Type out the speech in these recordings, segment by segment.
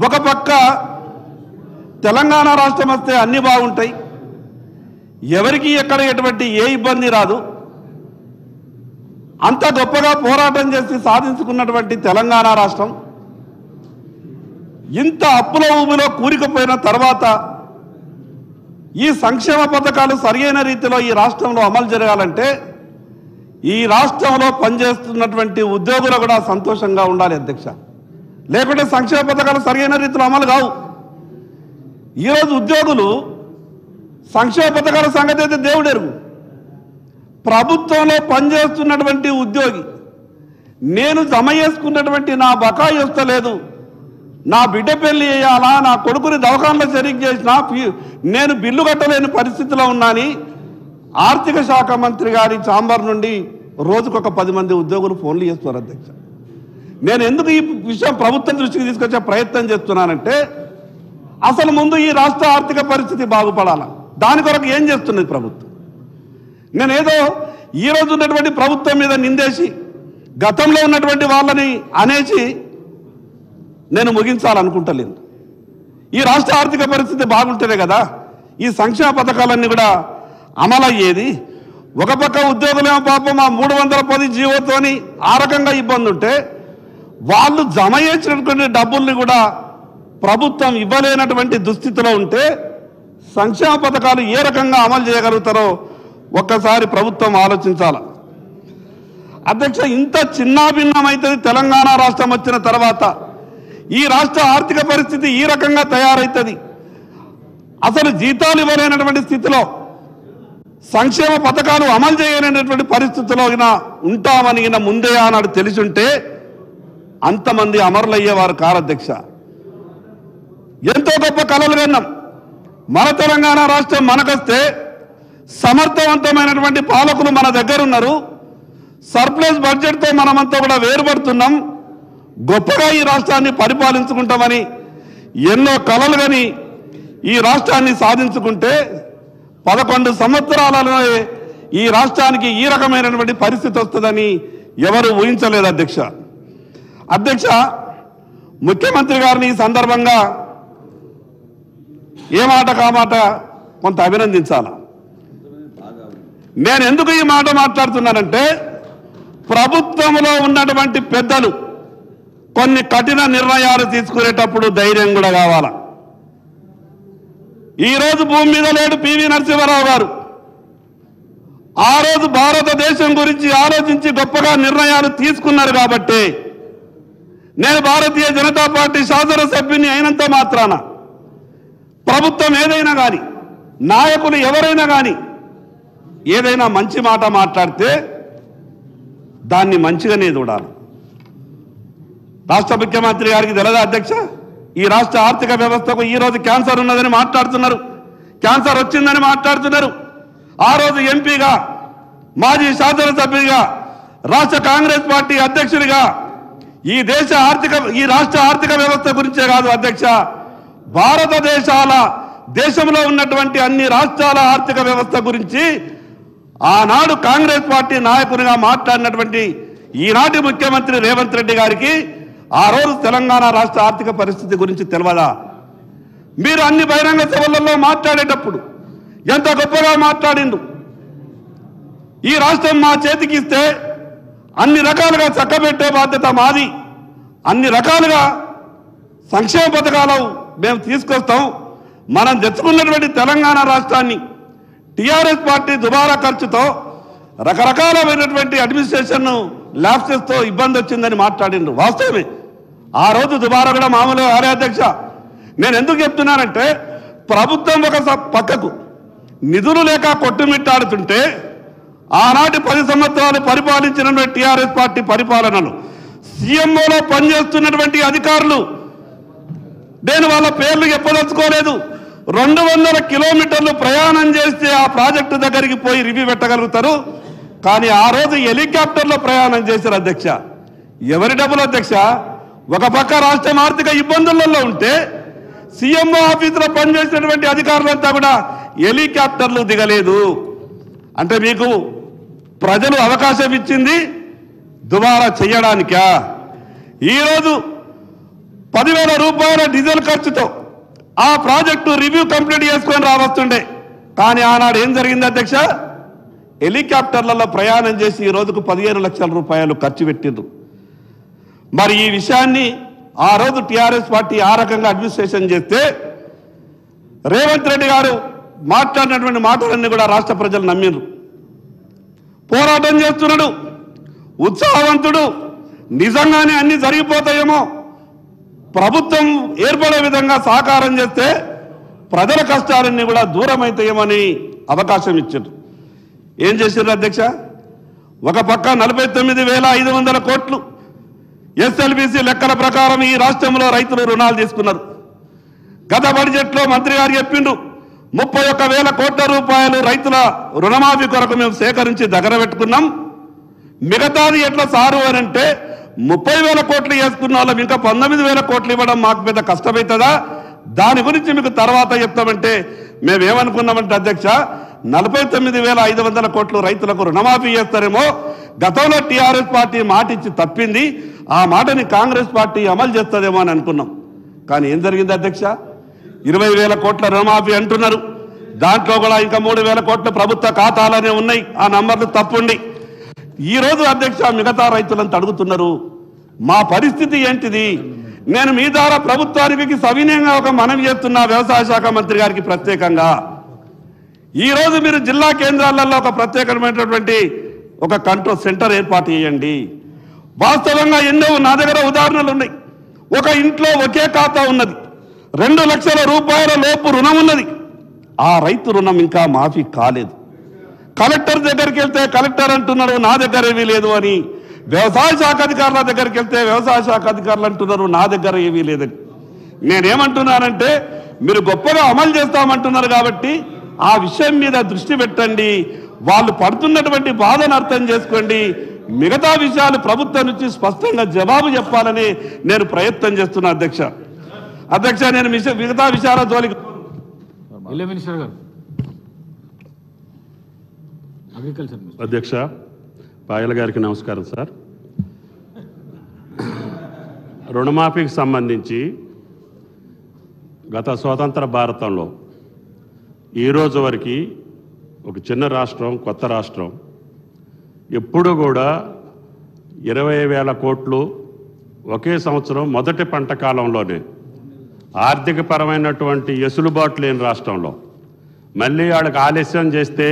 ఒక పక్క తెలంగాణ రాష్ట్రం వస్తే అన్ని బాగుంటాయి, ఎవరికి ఎక్కడ ఎటువంటి ఏ ఇబ్బంది రాదు, అంత గొప్పగా పోరాటం చేసి సాధించుకున్నటువంటి తెలంగాణ రాష్ట్రం ఇంత అప్పుల ఊబిలో కూరుకుపోయిన తర్వాత ఈ సంక్షేమ పథకాలు సరియైన రీతిలో ఈ రాష్ట్రంలో అమలు జరగాలంటే ఈ రాష్ట్రంలో పనిచేస్తున్నటువంటి ఉద్యోగులు కూడా సంతోషంగా ఉండాలి అధ్యక్ష. లేకుంటే సంక్షేమ పథకాలు సరియైన రీతిలో అమలు కావు. ఈరోజు ఉద్యోగులు సంక్షేమ పథకాల సంగతి అయితే దేవుడెరుగు. ప్రభుత్వంలో పనిచేస్తున్నటువంటి ఉద్యోగి నేను జమ చేసుకున్నటువంటి నా బకాయి వస్తలేదు, నా బిడ్డ పెళ్లి చేయాలా, నా కొడుకుని దవాఖానలో సరిగ్గా చేసినా నేను బిల్లు కట్టలేని పరిస్థితిలో ఉన్నాని ఆర్థిక శాఖ మంత్రి గారి ఛాంబర్ నుండి రోజుకొక 10 మంది ఉద్యోగులు ఫోన్లు చేస్తున్నారు అధ్యక్ష. నేను ఎందుకు ఈ విషయం ప్రభుత్వం దృష్టికి తీసుకొచ్చే ప్రయత్నం చేస్తున్నానంటే అసలు ముందు ఈ రాష్ట్ర ఆర్థిక పరిస్థితి బాగుపడాల, దాని కొరకు ఏం చేస్తున్నది ప్రభుత్వం. నేనేదో ఈరోజు ఉన్నటువంటి ప్రభుత్వం మీద నిందేసి గతంలో ఉన్నటువంటి వాళ్ళని అనేసి నేను ముగించాలనుకుంటలేను. ఈ రాష్ట్ర ఆర్థిక పరిస్థితి బాగుంటేనే కదా ఈ సంక్షేమ పథకాలన్నీ కూడా అమలయ్యేది. ఒక పక్క ఉద్యోగులేమో పాపం ఆ 310 జీవోతోని ఆ రకంగా ఇబ్బంది ఉంటే వాళ్ళు జమ చేసినటువంటి డబ్బుల్ని కూడా ప్రభుత్వం ఇవ్వలేనటువంటి దుస్థితిలో ఉంటే సంక్షేమ పథకాలు ఏ రకంగా అమలు చేయగలుగుతారో ఒక్కసారి ప్రభుత్వం ఆలోచించాల అధ్యక్ష. ఇంత చిన్నాభిన్నమైతుంది తెలంగాణ రాష్ట్రం వచ్చిన తర్వాత. ఈ రాష్ట్ర ఆర్థిక పరిస్థితి ఈ రకంగా తయారైతుంది. అసలు జీతాలు ఇవ్వలేనటువంటి స్థితిలో, సంక్షేమ పథకాలు అమలు చేయలేనటువంటి పరిస్థితిలో ఉంటామని ముందే ఆనాడు తెలిసి ఉంటే అంతమంది అమరులయ్యేవారు కారు అధ్యక్ష. ఎంతో గొప్ప కలలు కన్నాం. మన తెలంగాణ రాష్ట్రం మనకొస్తే సమర్థవంతమైనటువంటి పాలకులు మన దగ్గర ఉన్నారు. సర్ప్లస్ బడ్జెట్తో మనమంతా కూడా వేరుపడుతున్నాం. గొప్పగా ఈ రాష్ట్రాన్ని పరిపాలించుకుంటామని ఎన్నో కలలు కానీ ఈ రాష్ట్రాన్ని సాధించుకుంటే 11 సంవత్సరాలలో ఈ రాష్ట్రానికి ఈ రకమైనటువంటి పరిస్థితి వస్తుందని ఎవరు ఊహించలేదు అధ్యక్ష. అధ్యక్ష, ముఖ్యమంత్రి గారిని ఈ సందర్భంగా ఏ మాట కామాట కొంత అభినందించాల. నేను ఎందుకు ఈ మాట మాట్లాడుతున్నానంటే ప్రభుత్వంలో ఉన్నటువంటి పెద్దలు కొన్ని కఠిన నిర్ణయాలు తీసుకునేటప్పుడు ధైర్యం కూడా కావాలా. ఈరోజు భూమి మీద లేడు పివి నరసింహారావు గారు. ఆ రోజు భారతదేశం గురించి ఆలోచించి గొప్పగా నిర్ణయాలు తీసుకున్నారు కాబట్టి నేను భారతీయ జనతా పార్టీ శాసనసభ్యుని అయినంత మాత్రాన ప్రభుత్వం ఏదైనా కానీ, నాయకులు ఎవరైనా కానీ ఏదైనా మంచి మాట మాట్లాడితే దాన్ని మంచిగానే చూడాలి. రాష్ట్ర ముఖ్యమంత్రి గారికి తెలదా అధ్యక్ష, ఈ రాష్ట్ర ఆర్థిక వ్యవస్థకు ఈరోజు క్యాన్సర్ ఉన్నదని మాట్లాడుతున్నారు, క్యాన్సర్ వచ్చిందని మాట్లాడుతున్నారు. ఆ రోజు ఎంపీగా, మాజీ శాసనసభ్యుడిగా, రాష్ట్ర కాంగ్రెస్ పార్టీ అధ్యక్షుడిగా ఈ రాష్ట్ర ఆర్థిక వ్యవస్థ గురించే కాదు అధ్యక్ష, దేశంలో ఉన్నటువంటి అన్ని రాష్ట్రాల ఆర్థిక వ్యవస్థ గురించి ఆనాడు కాంగ్రెస్ పార్టీ నాయకునిగా మాట్లాడినటువంటి ఈనాటి ముఖ్యమంత్రి రేవంత్ రెడ్డి గారికి ఆ రోజు తెలంగాణ రాష్ట్ర ఆర్థిక పరిస్థితి గురించి తెలియదా? మీరు అన్ని బహిరంగ సభలలో మాట్లాడేటప్పుడు ఎంత గొప్పగా మాట్లాడిండు. ఈ రాష్ట్రం మా చేతికి ఇస్తే అన్ని రకాలుగా చక్కబెట్టే బాధ్యత మాది, అన్ని రకాలుగా సంక్షేమ పథకాలు మేము తీసుకొస్తాం. మనం తెచ్చుకున్నటువంటి తెలంగాణ రాష్ట్రాన్ని టీఆర్ఎస్ పార్టీ దుబారా ఖర్చుతో రకరకాలమైనటువంటి అడ్మినిస్ట్రేషన్ ల్యాప్సెస్తో ఇబ్బంది వచ్చిందని మాట్లాడిండ్రు. వాస్తవమే, ఆ రోజు దుబారా కూడా మామూలుగా ఆరే అధ్యక్ష. నేను ఎందుకు చెప్తున్నానంటే ప్రభుత్వం ఒక పక్కకు నిధులు లేక కొట్టుమిట్టాడుతుంటే ఆనాటి 10 సంవత్సరాలు పరిపాలించినటువంటి టీఆర్ఎస్ పార్టీ పరిపాలనలు సీఎంఓలో పనిచేస్తున్నటువంటి అధికారులు, నేను వాళ్ళ పేర్లు చెప్పదలుచుకోలేదు, 200 కిలోమీటర్లు ప్రయాణం చేస్తే ఆ ప్రాజెక్టు దగ్గరికి పోయి రివ్యూ పెట్టగలుగుతారు. కానీ ఆ రోజు హెలికాప్టర్లో ప్రయాణం చేశారు అధ్యక్ష. ఎవరి డబ్బులు అధ్యక్ష? ఒక పక్క రాష్ట్రం ఆర్థిక ఇబ్బందులలో ఉంటే సీఎంఓ ఆఫీసులో పనిచేసినటువంటి అధికారులంతా కూడా హెలికాప్టర్లు దిగలేదు. అంటే మీకు ప్రజలు అవకాశం ఇచ్చింది దుబారా చేయడానికా? ఈరోజు 10,000 రూపాయల డీజిల్ ఖర్చుతో ఆ ప్రాజెక్టు రివ్యూ కంప్లీట్ చేసుకొని రావస్తుండే. కానీ ఆనాడు ఏం జరిగింది అధ్యక్ష? హెలికాప్టర్లలో ప్రయాణం చేసి ఈ రోజుకు 15 లక్షల రూపాయలు ఖర్చు పెట్టిండ్రు. మరి ఈ విషయాన్ని ఆ రోజు టీఆర్ఎస్ పార్టీ ఆ రకంగా అడ్మినిస్ట్రేషన్ చేస్తే రేవంత్ రెడ్డి గారు మాట్లాడినటువంటి మాటలన్నీ కూడా రాష్ట్ర ప్రజలు నమ్మిండ్రు. పోరాటం చేస్తున్నాడు, ఉత్సాహవంతుడు, నిజంగానే అన్ని జరిగిపోతాయేమో, ప్రభుత్వం ఏర్పడే విధంగా సహకారం చేస్తే ప్రజల కష్టాలన్నీ కూడా దూరం అవుతాయేమని అవకాశం ఇచ్చారు. ఏం చేశారు అధ్యక్ష? ఒక పక్క 49,500 కోట్లు ఎస్ఎల్బిసి లెక్కల ప్రకారం ఈ రాష్ట్రంలో రైతులు రుణాలు తీసుకున్నారు. గత బడ్జెట్లో మంత్రి గారు చెప్పిండు 31,000 కోట్ల రూపాయలు రైతుల రుణమాఫీ కొరకు మేము సేకరించి దగ్గర పెట్టుకున్నాం. మిగతాది ఎట్లా సారు అని అంటే 30,000 కోట్లు వేసుకున్న వాళ్ళం ఇంకా 19,000 కోట్లు ఇవ్వడం మాకు పెద్ద కష్టమవుతుందా? దాని గురించి మీకు తర్వాత చెప్తామంటే మేమేమనుకున్నామంటే అధ్యక్ష 49,500 కోట్లు రైతులకు రుణమాఫీ చేస్తారేమో. గతంలో టీఆర్ఎస్ పార్టీ మాట ఇచ్చి తప్పింది, ఆ మాటని కాంగ్రెస్ పార్టీ అమలు చేస్తుందేమో అని అనుకున్నాం. కానీ ఏం జరిగింది అధ్యక్ష? 20,000 కోట్ల రుణమాఫీ అంటున్నారు. దాంట్లో కూడా ఇంకా 3,000 కోట్ల ప్రభుత్వ ఖాతాలనే ఉన్నాయి. ఆ నంబర్లు తప్పుండి ఈరోజు అధ్యక్ష మిగతా రైతులంతా అడుగుతున్నారు, మా పరిస్థితి ఏంటిది? నేను మీ ద్వారా ప్రభుత్వానికి సవినయంగా ఒక మనవి చేస్తున్నా, వ్యవసాయ శాఖ మంత్రి గారికి ప్రత్యేకంగా. ఈరోజు మీరు జిల్లా కేంద్రాలలో ఒక ప్రత్యేకమైనటువంటి ఒక కంట్రోల్ సెంటర్ ఏర్పాటు చేయండి. వాస్తవంగా ఎన్నో నా దగ్గర ఉదాహరణలు ఉన్నాయి. ఒక ఇంట్లో ఒకే ఖాతా ఉన్నది, 2 లక్షల రూపాయల లోపు రుణం ఉన్నది. ఆ రైతు రుణం ఇంకా మాఫీ కాలేదు. కలెక్టర్ దగ్గరికి వెళ్తే కలెక్టర్ అంటున్నారు నా దగ్గర ఏమీ లేదు అని. వ్యవసాయ శాఖ అధికారుల దగ్గరికి వెళ్తే వ్యవసాయ శాఖ అధికారులు అంటున్నారు నా దగ్గర ఏమీ లేదని. నేనేమంటున్నానంటే మీరు గొప్పగా అమలు చేస్తామంటున్నారు కాబట్టి ఆ విషయం మీద దృష్టి పెట్టండి, వాళ్ళు పడుతున్నటువంటి బాధను అర్థం చేసుకోండి. మిగతా విషయాలు ప్రభుత్వం నుంచి స్పష్టంగా జవాబు చెప్పాలని నేను ప్రయత్నం చేస్తున్నా అధ్యక్ష. నేను మిగతా విషయాల జోలికి అధ్యక్ష పాయల గారికి నమస్కారం సార్. రుణమాఫీకి సంబంధించి గత స్వతంత్ర భారతంలో ఈరోజు వరకు ఒక చిన్న రాష్ట్రం, కొత్త రాష్ట్రం ఎప్పుడు కూడా 20,000 కోట్లు ఒకే సంవత్సరం మొదటి పంట కాలంలోనే ఆర్థిక పరమైనటువంటి ఎసులుబాటు లేని రాష్ట్రంలో మళ్ళీ వాళ్ళకి ఆలస్యం చేస్తే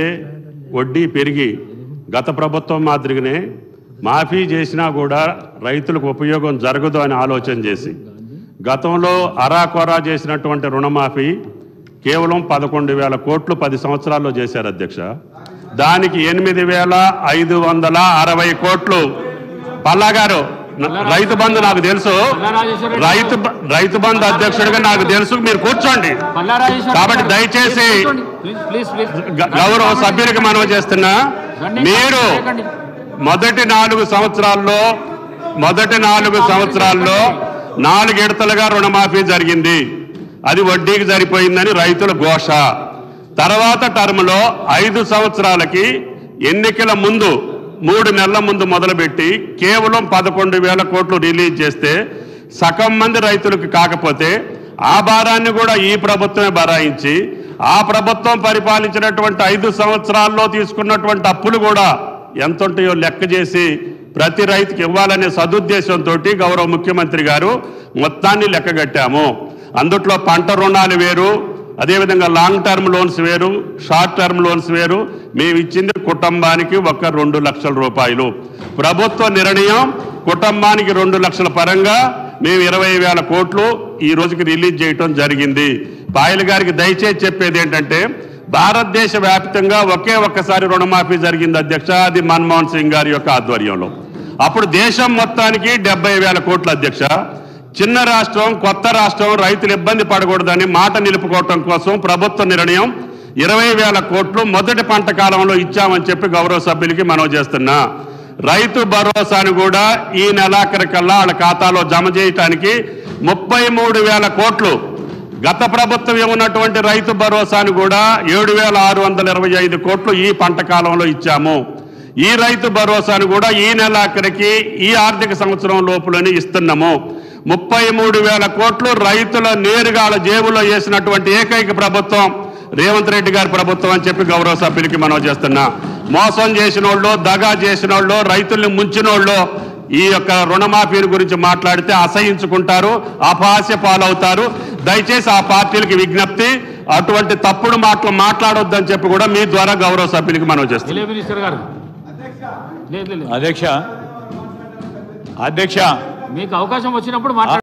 వడ్డీ పెరిగి గత ప్రభుత్వం మాదిరిగానే మాఫీ చేసినా కూడా రైతులకు ఉపయోగం జరగదు అని ఆలోచన చేసి గతంలో అరాకొరా చేసినటువంటి రుణమాఫీ కేవలం 11,000 కోట్లు 10 సంవత్సరాల్లో చేశారు అధ్యక్ష. దానికి 8,560 కోట్లు పల్లా గారు రైతు బంధు నాకు తెలుసు, రైతు బంధు అధ్యక్షుడిగా నాకు తెలుసు, మీరు కూర్చోండి. కాబట్టి దయచేసి గౌరవ సభ్యులకి మనవి చేస్తున్నా, మీరు మొదటి 4 సంవత్సరాల్లో 4 విడతలుగా రుణమాఫీ జరిగింది. అది వడ్డీకి సరిపోయిందని రైతుల ఘోష. తర్వాత టర్మ్లో 5 సంవత్సరాలకి ఎన్నికల ముందు 3 నెలల ముందు మొదలుపెట్టి కేవలం 11,000 కోట్లు రిలీజ్ చేస్తే సగం మంది రైతులకు కాకపోతే ఆ భారాన్ని కూడా ఈ ప్రభుత్వమే భరాయించి ఆ ప్రభుత్వం పరిపాలించినటువంటి 5 సంవత్సరాల్లో తీసుకున్నటువంటి అప్పులు కూడా ఎంత ఉంటాయో లెక్క చేసి ప్రతి రైతుకి ఇవ్వాలనే సదుద్దేశంతో గౌరవ ముఖ్యమంత్రి గారు మొత్తాన్ని లెక్కగట్టాము. అందుట్లో పంట రుణాలు వేరు, అదేవిధంగా లాంగ్ టర్మ్ లోన్స్ వేరు, షార్ట్ టర్మ్ లోన్స్ వేరు. మేము ఇచ్చింది కుటుంబానికి 2 లక్షల రూపాయలు. ప్రభుత్వ నిర్ణయం కుటుంబానికి 2 లక్షల పరంగా మేము 20,000 కోట్లు ఈ రోజుకి రిలీజ్ చేయటం జరిగింది. పాయల్ గారికి దయచేసి చెప్పేది ఏంటంటే భారతదేశ వ్యాప్తంగా ఒక్కసారి రుణమాఫీ జరిగింది అధ్యక్ష, అది మన్మోహన్ సింగ్ గారి యొక్క ఆధ్వర్యంలో. అప్పుడు దేశం మొత్తానికి 70,000 కోట్లు అధ్యక్ష. చిన్న రాష్ట్రం, కొత్త రాష్ట్రం, రైతులు ఇబ్బంది పడకూడదని మాట నిలుపుకోవటం కోసం ప్రభుత్వ నిర్ణయం 20,000 కోట్లు మొదటి పంట కాలంలో ఇచ్చామని చెప్పి గౌరవ సభ్యులకి మనవి చేస్తున్నా. రైతు భరోసాను కూడా ఈ నెలాఖరికల్లా వాళ్ళ ఖాతాలో జమ చేయటానికి 33,000 కోట్లు, గత ప్రభుత్వం ఉన్నటువంటి రైతు భరోసాను కూడా 7,625 కోట్లు ఈ పంట కాలంలో ఇచ్చాము. ఈ రైతు భరోసాను కూడా ఈ నెలాఖరికి ఈ ఆర్థిక సంవత్సరం లోపులని ఇస్తున్నాము. 33,000 కోట్లు రైతుల నేరుగా జేబులో వేసినటువంటి ఏకైక ప్రభుత్వం రేవంత్ రెడ్డి గారి ప్రభుత్వం అని చెప్పి గౌరవ సభ్యులకి మనం చేస్తున్నా. మోసం చేసిన వాళ్ళు, దగా చేసిన వాళ్ళు, రైతుల్ని ముంచిన వాళ్ళు ఈ యొక్క రుణమాఫీ గురించి మాట్లాడితే అసహించుకుంటారు, అపహాస్య పాలవుతారు. దయచేసి ఆ పార్టీలకి విజ్ఞప్తి, అటువంటి తప్పుడు మాటలు మాట్లాడొద్దని చెప్పి కూడా మీ ద్వారా గౌరవ సభ్యులకి మనం చేస్తాం. అధ్యక్ష మీకు అవకాశం వచ్చినప్పుడు